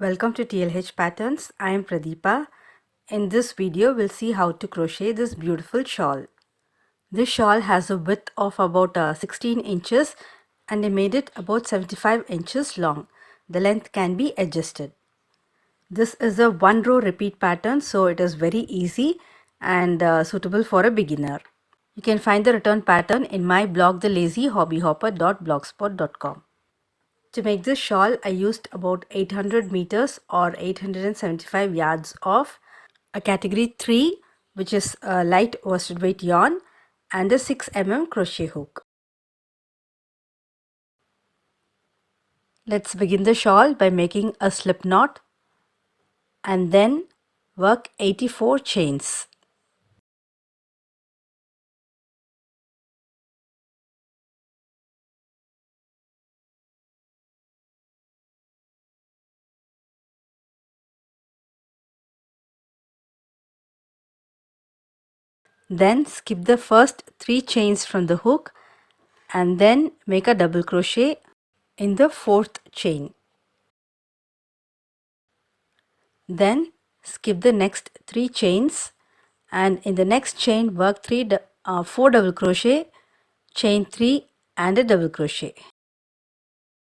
Welcome to TLH Patterns. I am Pradeepa. In this video, we'll see how to crochet this beautiful shawl. This shawl has a width of about 16 inches and I made it about 75 inches long. The length can be adjusted. This is a one row repeat pattern, so it is very easy and suitable for a beginner. You can find the return pattern in my blog thelazyhobbyhopper.blogspot.com. To make this shawl, I used about 800 meters or 875 yards of a category 3, which is a light worsted weight yarn, and a 6 mm crochet hook. Let's begin the shawl by making a slip knot and then work 84 chains. Then skip the first 3 chains from the hook and then make a double crochet in the 4th chain. Then skip the next 3 chains and in the next chain work 4 double crochet, chain 3 and a double crochet.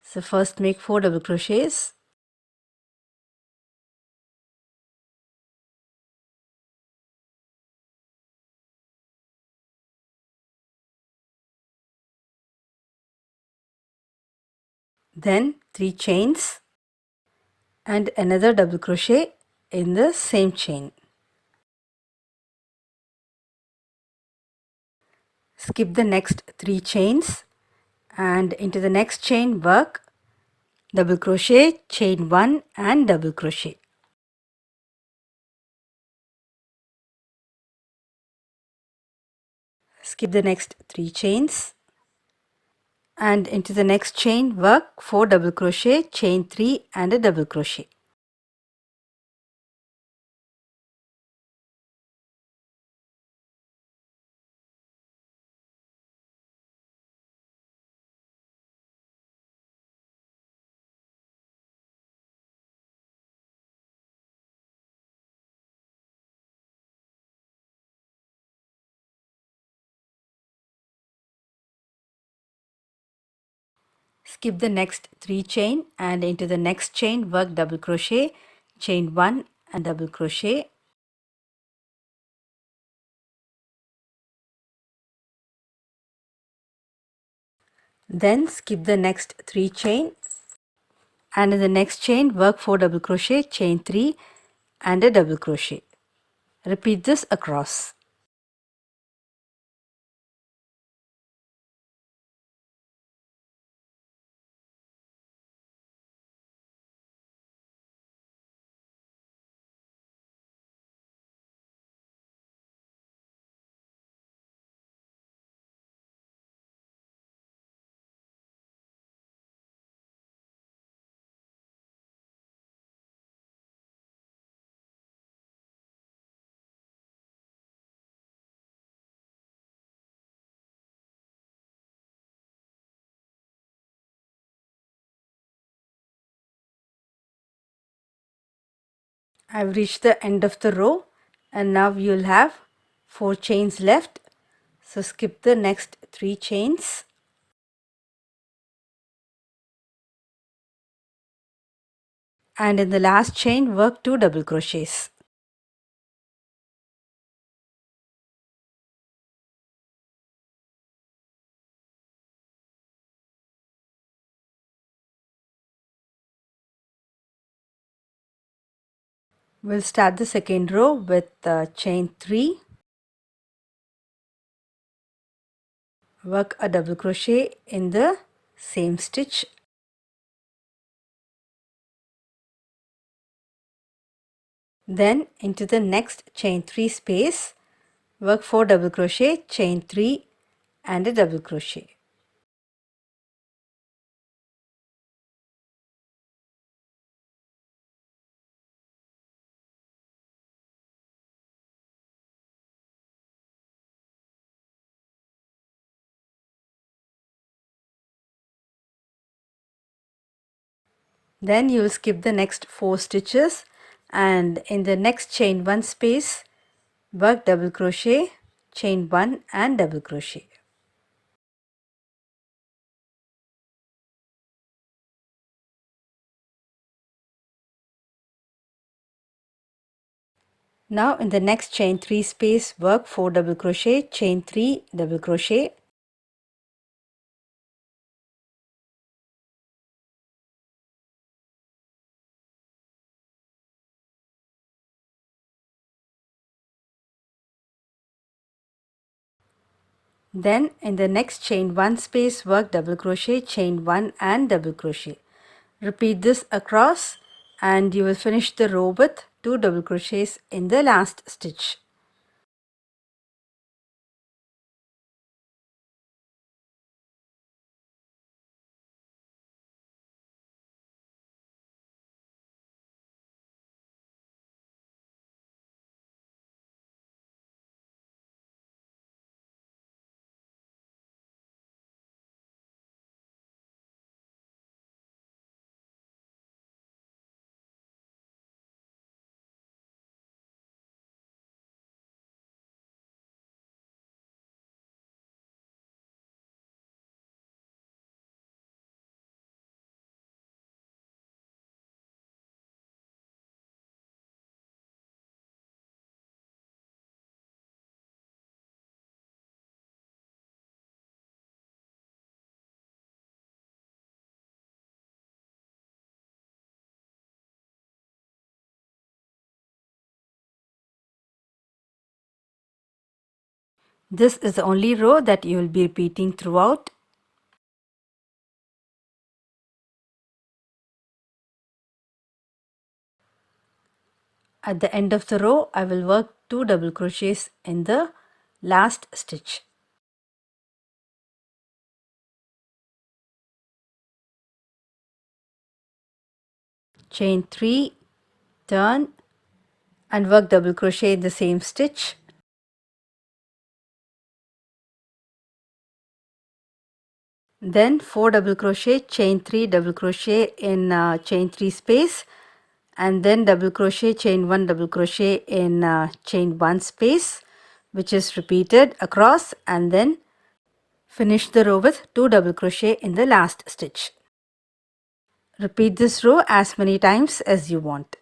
So first make 4 double crochets. Then 3 chains and another double crochet in the same chain. Skip the next 3 chains and into the next chain work double crochet, chain 1 and double crochet. Skip the next 3 chains and into the next chain work 4 double crochet, chain 3 and a double crochet. Skip the next 3 chain and into the next chain work double crochet, chain 1 and double crochet. Then skip the next 3 chain and in the next chain work 4 double crochet, chain 3 and a double crochet. Repeat this across. I've reached the end of the row and now you'll have 4 chains left. So skip the next 3 chains. And in the last chain work 2 double crochets. We'll start the second row with chain 3. Work a double crochet in the same stitch. Then into the next chain 3 space, work 4 double crochet, chain 3 and a double crochet. Then you will skip the next 4 stitches and in the next chain 1 space work double crochet, chain 1 and double crochet. Now in the next chain 3 space work 4 double crochet, chain 3 double crochet. Then in the next chain 1 space work double crochet, chain 1 and double crochet. Repeat this across and you will finish the row with 2 double crochets in the last stitch. This is the only row that you will be repeating throughout. At the end of the row, I will work 2 double crochets in the last stitch. Chain 3, turn and work double crochet in the same stitch. Then 4 double crochet, chain 3 double crochet in chain 3 space and then double crochet, chain 1 double crochet in chain 1 space, which is repeated across, and then finish the row with 2 double crochet in the last stitch. Repeat this row as many times as you want.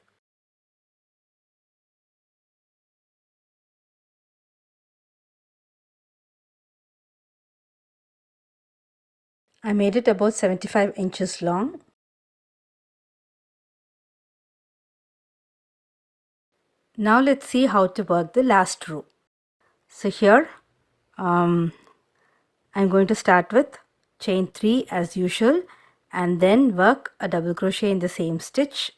I made it about 75 inches long. Now let's see how to work the last row. So here I'm going to start with chain 3 as usual and then work a double crochet in the same stitch.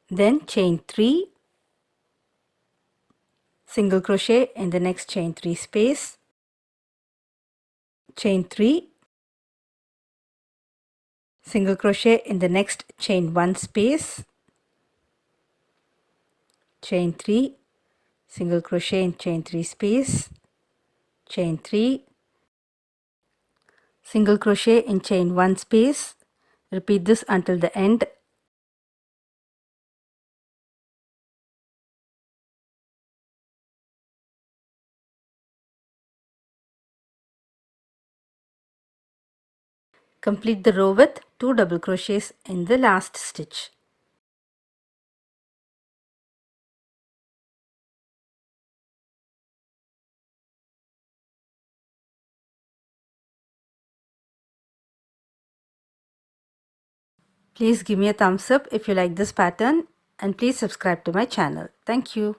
Then chain 3, single crochet in the next chain 3 space, chain 3, single crochet in the next chain 1 space, chain 3, single crochet in chain 3 space, chain 3, single crochet in chain 1 space. Repeat this until the end. Complete the row with 2 double crochets in the last stitch. Please give me a thumbs up if you like this pattern and please subscribe to my channel. Thank you.